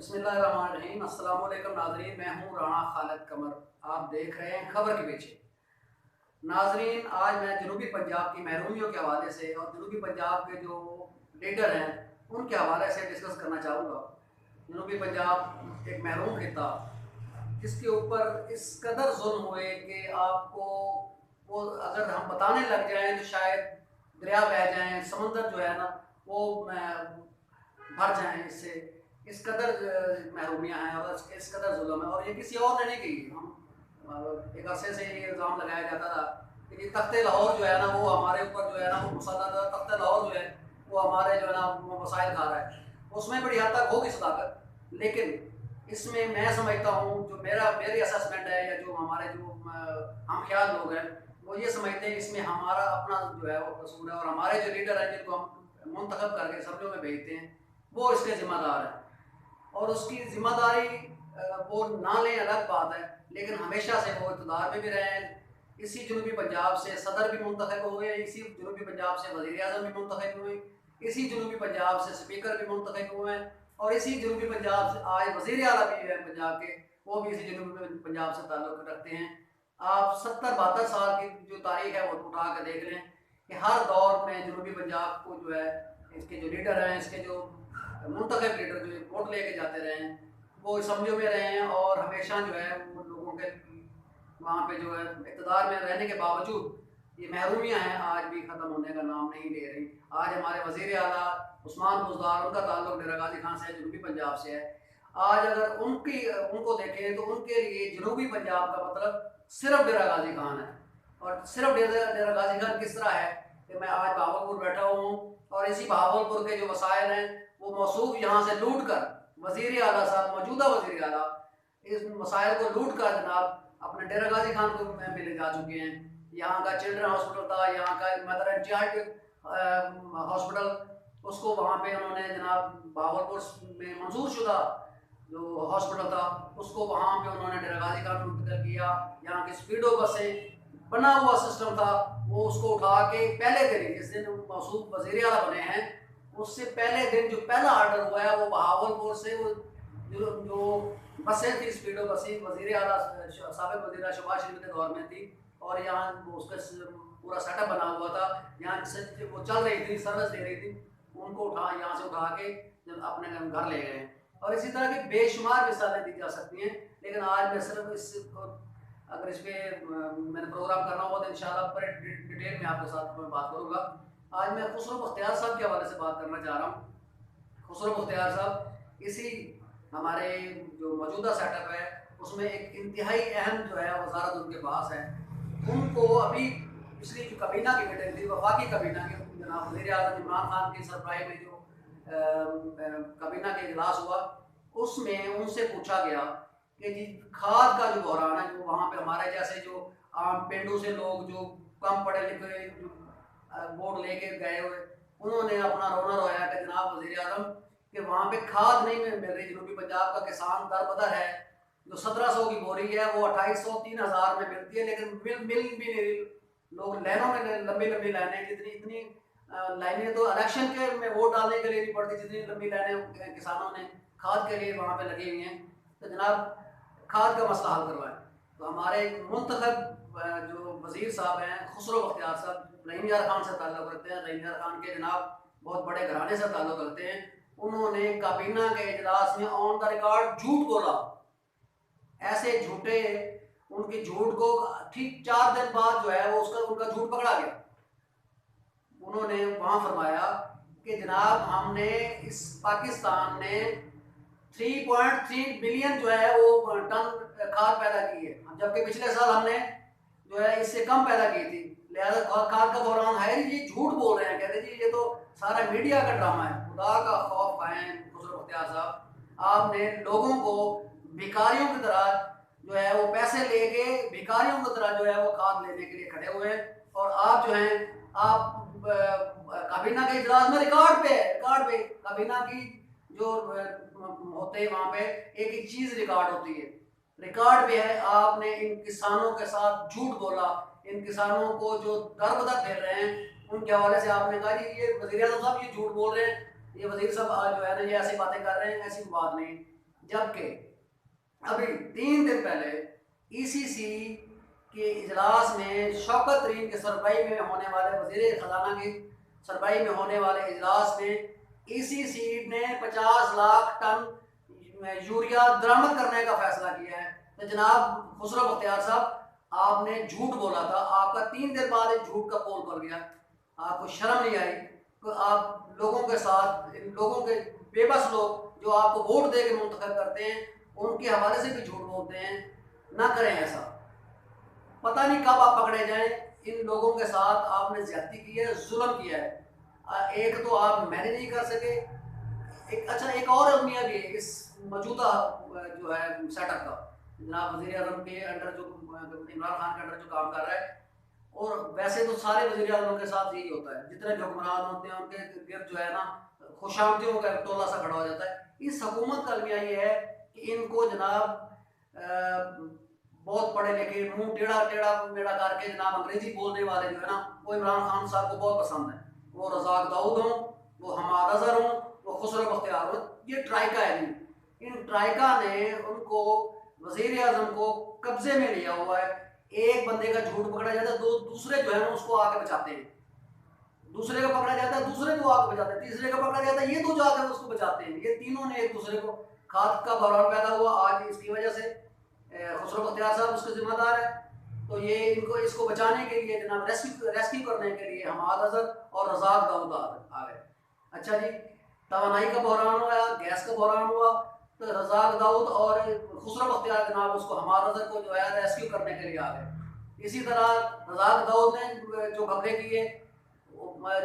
बिस्मिल्लाहिर्रहमानिर्रहीम। अस्सलाम वालेकुम नाज़रीन, मैं हूँ राणा खालिद कमर। आप देख रहे हैं खबर के पीछे। नाज़रीन, आज मैं जनूबी पंजाब की महरूमियों के हवाले से और जनूबी पंजाब के जो लीडर हैं उनके हवाले से डिस्कस करना चाहूँगा। जनूबी पंजाब एक महरूम खिता जिसके ऊपर इस कदर जुल्म हुए कि आपको वो अगर हम बताने लग जाएं तो शायद दरिया बह जाएं, समंदर जो है ना वो भर जाएं इससे। इस कदर महरूमियाँ हैं और इस कदर जुल्म है, और ये किसी और ने नहीं की। हम एक अरसे से ये इल्ज़ाम लगाया जाता था कि ये तख्ते लाहौर जो है ना वो हमारे ऊपर जो है ना वो मुसल्लत है, तख्ते लाहौर जो है वो हमारे जो है ना वो मसाइल खा रहा है। उसमें बड़ी हद तक होगी सदाकत, लेकिन इसमें मैं समझता हूँ जो मेरी असेसमेंट है या जो हमारे जो हम ख्याल लोग हैं वो ये समझते हैं इसमें हमारा अपना जो है वो कसूर है, और हमारे जो लीडर हैं जिनको हम मुंतखब करके असम्बलियों में भेजते हैं वो इसके ज़िम्मेदार हैं। और उसकी ज़िम्मेदारी वो ना लें अलग बात है, लेकिन हमेशा से वो इक़्तिदार में भी रहे हैं। इसी जनूबी पंजाब से सदर भी मुंतखब हुए, इसी जनूबी पंजाब से वज़ीर आज़म भी मुंतखब हुए, इसी जनूबी पंजाब से स्पीकर भी मुंतखब हुए हैं, और इसी जनूबी पंजाब से आज वज़ीर आला भी है पंजाब के, वो भी इसी जनूबी पंजाब से ताल्लुक़ रखते हैं। आप 70-72 साल की जो तारीख है वो उठा कर देख लें कि हर दौर में जनूबी पंजाब को जो है इसके जो लीडर हैं, इसके जो मुंतखब लीडर जो वोट लेके जाते रहे हैं वो असम्बलियों में रहे हैं, और हमेशा जो है वो लोगों के वहाँ पे जो है इक़्तिदार में रहने के बावजूद ये महरूमियाँ हैं आज भी ख़त्म होने का नाम नहीं ले रही। आज हमारे वज़ीर आला उस्मान बुज़दार, उनका ताल्लुक़ डेरा गाज़ी खान से जनूबी पंजाब से है। आज अगर उनको देखें तो उनके लिए जनूबी पंजाब का मतलब सिर्फ डेरा गाज़ी खान है। और सिर्फ डेरा गाज़ी खान किस तरह है कि मैं आज बहावलपुर बैठा हूँ और इसी बहावलपुर के जो वसाइल हैं वो मौसूफ यहाँ से लूट कर वज़ीर आला साहब, मौजूदा वज़ीर आला इस मसाइल को लूट कर जनाब अपने डेरा गाज़ी खान को में ले जा चुके हैं। यहाँ का चिल्ड्रन हॉस्पिटल था, यहाँ का मदर एंड चाइल्ड हॉस्पिटल, उसको वहाँ पे उन्होंने जनाब बहावलपुर में मंजूर शुदा जो हॉस्पिटल था उसको वहाँ पे उन्होंने डेरा गाज़ी खान में मुंतकिल किया। यहाँ की स्पीडो बसें बना हुआ सिस्टम था वो उसको उठा के पहले दिन जिस दिन मौसूफ वज़ीर आला बने हैं उससे पहले दिन जो पहला ऑर्डर हुआ है वो बहावलपुर से वो जो बसें थी स्पीडो बसें वज़ीर आला साबिक़ वज़ीर शहबाज शरीफ के दौर में थी, और यहाँ उसका पूरा सेटअप बना हुआ था, यहाँ से वो चल रही थी, सर्विस दे रही थी, उनको यहाँ से उठा के अपने घर ले गए। और इसी तरह की बेशुमार मिसालें दी जा सकती हैं, लेकिन आज मैं सिर्फ अगर इस पर मैंने प्रोग्राम करना होगा तो इंशाल्लाह पर डिटेल में आपके साथ मैं बात करूँगा। आज मैं खुसरो बख्तियार साहब के हवाले से बात करना चाह रहा हूँ। खुसरो बख्तियार साहब इसी हमारे जो मौजूदा सेटअप है उसमें एक इंतहाई अहम जो है वजारत उनके पास है। उनको अभी पिछली जो कबीना की मीटिंग थी, वफाकी कबीना की, जनाब वज़ीर आज़म इमरान खान की सरबराही में जो कबीना के इजलास हुआ उसमें उनसे पूछा गया कि जी खाद का जो बहरान है, जो वहाँ पे हमारे जैसे जो आम पेंडू से लोग जो कम पढ़े लिखे जो वोट लेके गए हुए उन्होंने अपना रोना रोया कि जनाब वज़ीर आज़म कि वहाँ पे खाद नहीं मिल रही। जनूबी पंजाब का किसान दर बदर है, जो 1700 की बोरी है वो 2800 3000 में मिलती है, लेकिन मिल भी नहीं रही। लोग लाइनों में लंबी लंबी लाइनें, इतनी लाइनें तो इलेक्शन के में वोट डालने के लिए नहीं पड़ती जितनी लंबी लाइनें किसानों ने खाद के लिए वहाँ पे लगी हुई हैं। तो जनाब खाद का मसला हल करवाएं। तो हमारे मुंतखब जो वज़ीर साहब हैं खुसरो बख्तियार साहब रहीम यार खान से ताल्लुक़ रखते हैं, रहीम यार खान के जनाब बहुत बड़े घराने से ताल्लुक़ रखते हैं। उन्होंने काबीना के इजलास में ऑन द रिकॉर्ड झूठ बोला। ऐसे झूठे उनके झूठ को ठीक 4 दिन बाद जो है वो उनका झूठ पकड़ा गया। उन्होंने वहाँ फरमाया कि जनाब हमने इस पाकिस्तान ने 3.3 बिलियन जो है वो टन खाद पैदा की है, जबकि पिछले साल हमने जो है इससे कम पैदा की थी। लिहाजा खाद का बहरान है, ये झूठ बोल रहे हैं। कहते जी ये तो सारा मीडिया का ड्रामा है। खुदा का खौफ खाएं खुसरो बख्तियार साहब, आपने लोगों को भिखारियों की तरह जो है वो पैसे लेके भिखारियों की तरह जो है वो खाद लेने के लिए खड़े हुए हैं, और आप जो हैं आप काबीना के इजलास में रिकॉर्ड पे काबीना की जो होते हैं वहाँ पे एक एक चीज़ रिकॉर्ड होती है, रिकॉर्ड पे है आपने इन किसानों के साथ झूठ बोला। इन किसानों को जो दर बदर फेर रहे हैं उनके हवाले से आपने कहा जी ये वज़ीर आज़म साहब ये झूठ बोल रहे हैं, ये वज़ीर साहब जो है ना ये ऐसी बातें कर रहे हैं, ऐसी बात नहीं। जबकि अभी 3 दिन पहले ईसीसी के इजलास में शौकत तरीन के सरबराही में होने वाले वज़ीर ख़जाना की सरबराही में होने वाले इजलास में ईसीसी ने 50 लाख टन यूरिया दरामद करने का फैसला किया है। तो जनाब खुसरो बख्तियार साहब, आपने झूठ बोला था, आपका 3 दिन बाद एक झूठ का पोल पड़ गया। आपको शर्म नहीं आई? तो आप लोगों के साथ, लोगों के बेबस लोग जो आपको वोट दे के मुंतखब करते हैं, उनके हवाले से भी झूठ बोलते हैं। ना करें ऐसा। पता नहीं कब आप पकड़े जाएं। इन लोगों के साथ आपने ज्यादती की है, जुल्म किया है। एक तो आप मैनेज नहीं कर सके, एक और अलमिया भी है इस मौजूदा जो है सेटअप का। जनाब वज़ीर आज़म के अंडर जो इमरान खान के अंडर जो काम कर रहा है, और वैसे तो सारे वज़ीर आज़म के साथ यही होता है, जितने भी हुक्मरान होते हैं उनके गिर्द जो है ना खुशामदियों का टोला सा खड़ा हो जाता है। इस हुकूमत का अलमिया ये है कि इनको जनाब बहुत पढ़े लिखे, मुंह टेढ़ा टेढ़ा मेढ़ा करके जनाब अंग्रेजी बोलने वाले जो है ना, वो इमरान खान साहब को बहुत पसंद है। वो रज़ाक दाऊद हों, वो हमाद अज़हर हों, वो खुसरो बख्तियार हों, ये ट्राइका है। इन ट्राइका ने उनको वज़ीर आज़म को कब्जे में लिया हुआ है। एक बंदे का झूठ पकड़ा जाता है, दो दूसरे जो है ना उसको आके बचाते हैं। दूसरे का पकड़ा जाता है, दूसरे को आके बचाते हैं। तीसरे का पकड़ा जाता है, ये दो जाकर उसको बचाते हैं। ये तीनों ने एक दूसरे को, खाद का बहरान पैदा हुआ आज इसकी वजह से। खुसरो बख्तियार साहब उसके जिम्मेदार है। तो ये इसको बचाने के लिए जनाब रेस्क्यू करने के लिए हमाद अज़हर और रज़ाक दाऊद आ गए। अच्छा जी, तवानाई का बहरान हुआ, गैस का बहरान हुआ, तो रज़ाक दाऊद और खुसरो बख्तियार जनाब उसको हमाद अज़हर को जो है रेस्क्यू करने के लिए आ गए। इसी तरह रज़ाक दाऊद ने जो घपले किए,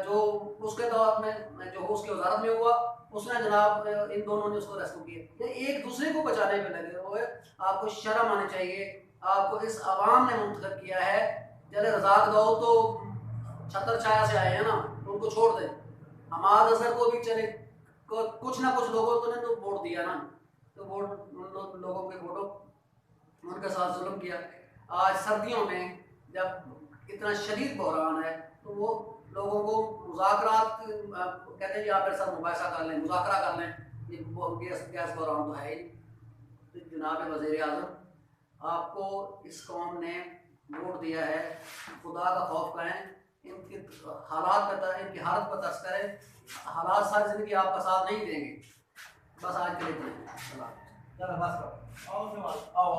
जो उसके दौर में जो उसकी वजारत में हुआ, उसने जनाब इन दोनों ने उसको रेस्क्यू किया। ये एक दूसरे को बचाने में लगे हुए। आपको शर्म आनी चाहिए। आपको इस आवाम ने मुंतखब किया है। चले रज़ाक दाऊद तो छतर छाया से आए हैं ना, तो उनको छोड़ दें। हमाद अज़हर को भी चले, कुछ ना कुछ लोगों ने तो वोट दिया ना, तो वोट लोगों के वोटों उनके साथ जुल्म किया। आज सर्दियों में जब इतना शदीद बहरान है, तो वो लोगों को मुज़ाकरात कहते हैं कि आप मेरे साथ मुबाहिसा कर लें, मुज़ाकरा कर लें। ये गैस बहरान तो है ही। तो जनाब वज़ीर आज़म, आपको इस कौम ने वोट दिया है, खुदा का खौफ करें। इनकी इनकी हालत पर तरस करें। हालात सारी ज़िंदगी आपका साथ नहीं देंगे। बस आज के लिए इतना ही। चलो बस करो। आओ।